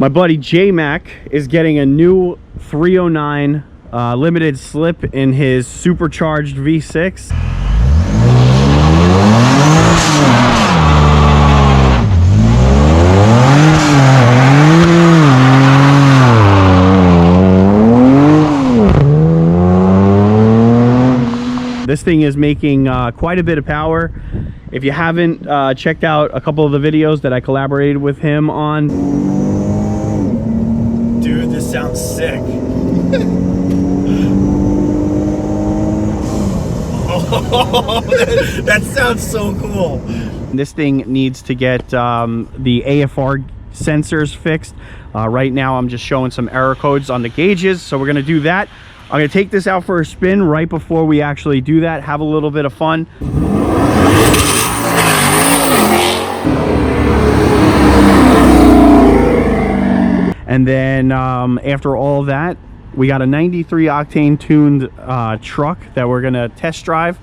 My buddy J-Mac is getting a new 309 limited slip in his supercharged V6. This thing is making quite a bit of power. If you haven't checked out a couple of the videos that I collaborated with him on. Dude, this sounds sick. Oh, that sounds so cool. This thing needs to get the AFR sensors fixed. Right now I'm just showing some error codes on the gauges, so we're gonna do that. I'm gonna take this out for a spin right before we actually do that, have a little bit of fun. And then after all that, we got a 93 octane tuned truck that we're gonna test drive.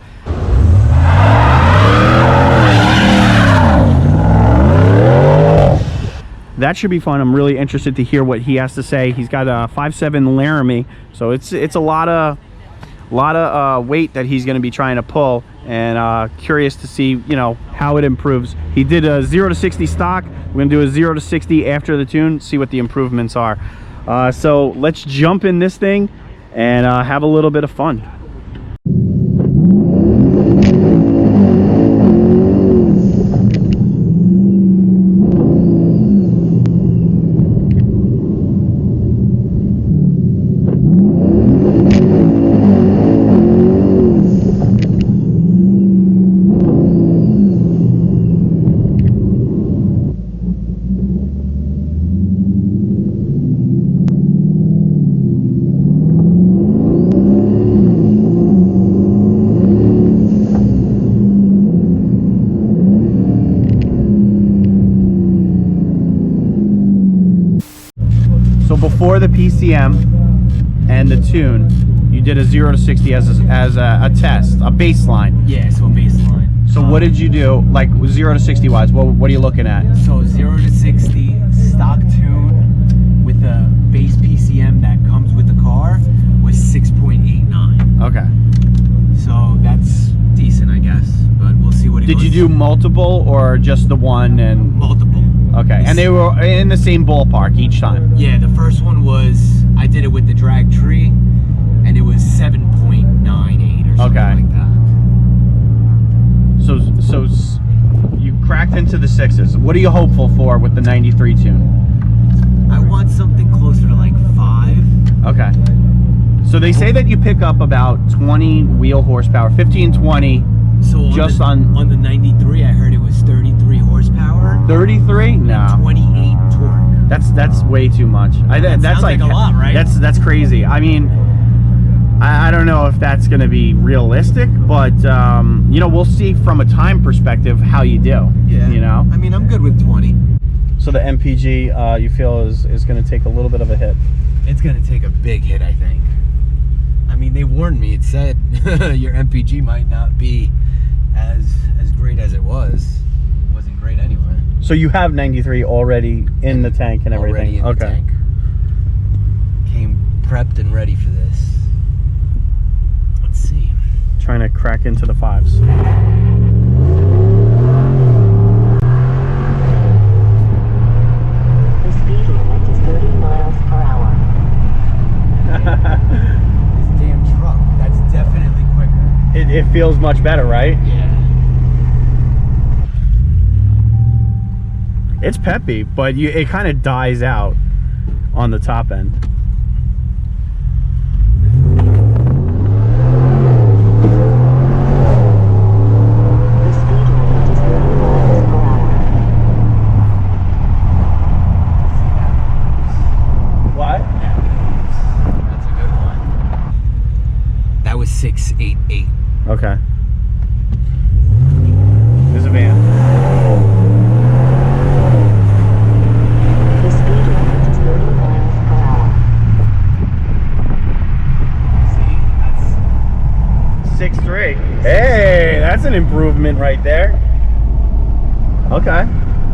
That should be fun. I'm really interested to hear what he has to say. He's got a 5.7 Laramie, so it's a lot of weight that he's going to be trying to pull, and curious to see, you know, how it improves. He did a 0 to 60 stock. We're going to do a 0 to 60 after the tune, see what the improvements are. So let's jump in this thing and have a little bit of fun. Before the PCM and the tune, you did a 0 to 60 as a test, a baseline. Yeah, so a baseline. So what did you do, like 0 to 60 wise? What are you looking at? So 0 to 60 stock tune with the base PCM that comes with the car was 6.89. Okay. So that's decent, I guess, but we'll see what it Did goes you do to. multiple or just the one? And Multiple. Okay, and they were in the same ballpark each time? Yeah, the first one was, I did it with the drag tree, and it was 7.98 or something like that. So you cracked into the 6s. What are you hopeful for with the 93 tune? I want something closer to like 5. Okay. So they say that you pick up about 20 wheel horsepower, 15, 20. So just on the 93, I heard it was 33 horsepower. 33? No. 28 torque. That's way too much. That's sounds like a lot, right? That's crazy. I mean, I don't know if that's going to be realistic, but you know, we'll see from a time perspective how you do. Yeah. You know. I mean, I'm good with 20. So the MPG you feel is going to take a little bit of a hit. It's going to take a big hit, I think. I mean, they warned me. It said your MPG might not be as great as it was. It wasn't great anyway. So you have 93 already in the tank and everything. Already in the tank. Came prepped and ready for this. Let's see. Trying to crack into the 5s. The speed limit is 30 miles per hour. This damn truck, that's definitely quicker. It feels much better, right? Yeah. It's peppy, but it kind of dies out on the top end. The speed limit is 30 miles per hour. What? That's a good one. That was 688. Okay. There's a van. The speed limit is 30 miles per hour. See, that's 6.3. Hey, that's an improvement right there. Okay.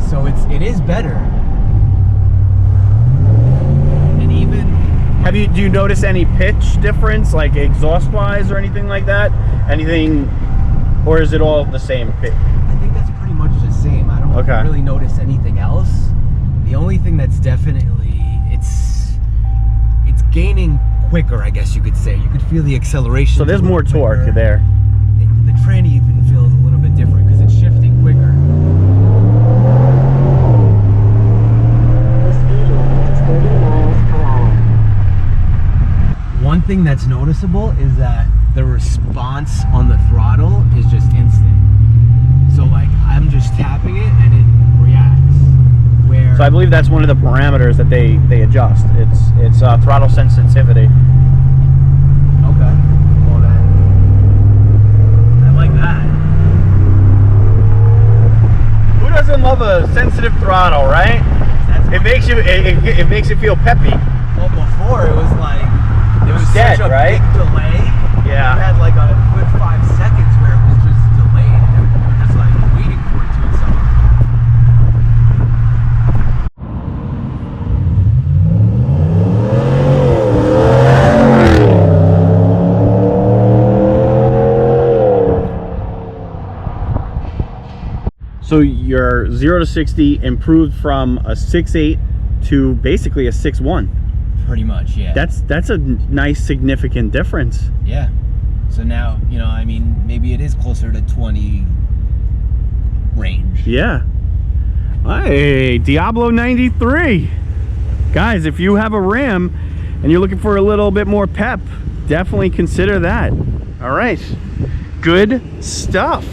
so it is better. Do you notice any pitch difference, like exhaust wise or anything like that? Anything, or is it all the same pitch? I think that's pretty much the same. I don't really notice anything else. The only thing that's definitely, it's gaining quicker, I guess you could say. You could feel the acceleration. So there's more torque there. The tranny even feels a little bit different because it's shifting quicker. The speed limit is 30 miles per hour. One thing that's noticeable is that the response on the throttle is just instant. So like I'm just tapping it and it reacts. Where So I believe that's one of the parameters that they adjust. It's throttle sensitivity. Okay. Well then, I like that. Who doesn't love a sensitive throttle, right? It makes you feel peppy. Well, before it was like there was dead, such a right? big delay. Yeah. You had like a good 5 seconds where it was just delayed. And we were just like waiting for it to accelerate. So your 0 to 60 improved from a 6.8 to basically a 6.1. Pretty much, yeah. That's a nice significant difference. Yeah. So now, you know, I mean, maybe it is closer to 20 range. Yeah. Hey, Diablo 93. Guys, if you have a Ram and you're looking for a little bit more pep, definitely consider that. All right. Good stuff.